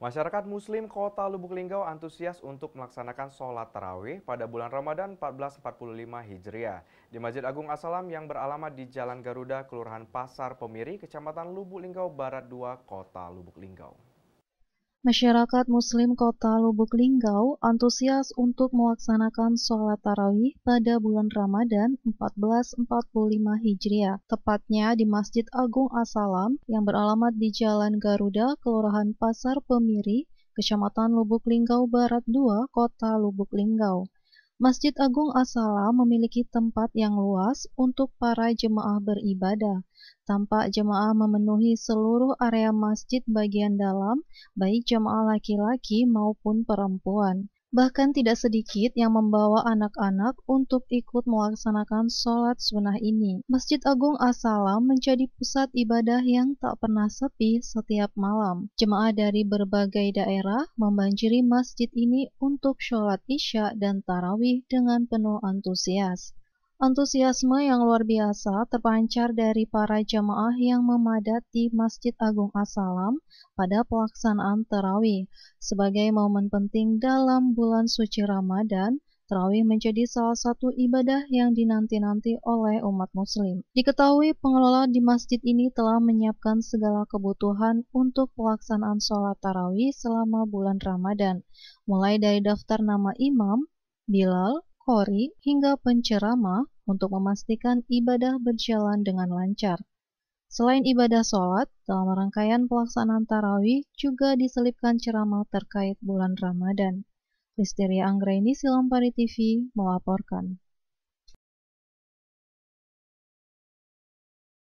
Masyarakat Muslim Kota Lubuk Linggau antusias untuk melaksanakan sholat tarawih pada bulan Ramadan 1445 Hijriah di Masjid Agung As-Salam yang beralamat di Jalan Garuda, Kelurahan Pasar Pemiri, Kecamatan Lubuk Linggau Barat 2, Kota Lubuk Linggau. Masyarakat Muslim Kota Lubuk Linggau antusias untuk melaksanakan sholat tarawih pada bulan Ramadan 1445 Hijriah, tepatnya di Masjid Agung As-Salam yang beralamat di Jalan Garuda, Kelurahan Pasar Pemiri, Kecamatan Lubuk Linggau Barat 2, Kota Lubuk Linggau. Masjid Agung As-Salam memiliki tempat yang luas untuk para jemaah beribadah. Tampak jemaah memenuhi seluruh area masjid bagian dalam, baik jemaah laki-laki maupun perempuan. Bahkan tidak sedikit yang membawa anak-anak untuk ikut melaksanakan sholat sunnah ini. Masjid Agung As-Salam menjadi pusat ibadah yang tak pernah sepi setiap malam. Jemaah dari berbagai daerah membanjiri masjid ini untuk sholat isya dan tarawih dengan penuh antusias. Antusiasme yang luar biasa terpancar dari para jamaah yang memadati Masjid Agung As-Salam pada pelaksanaan tarawih. Sebagai momen penting dalam bulan suci Ramadan, tarawih menjadi salah satu ibadah yang dinanti-nanti oleh umat muslim. Diketahui pengelola di masjid ini telah menyiapkan segala kebutuhan untuk pelaksanaan sholat tarawih selama bulan Ramadan, mulai dari daftar nama imam, bilal, qori, hingga penceramah untuk memastikan ibadah berjalan dengan lancar. Selain ibadah sholat, dalam rangkaian pelaksanaan tarawih juga diselipkan ceramah terkait bulan Ramadan. Listeria Anggraini, Silampari TV, melaporkan.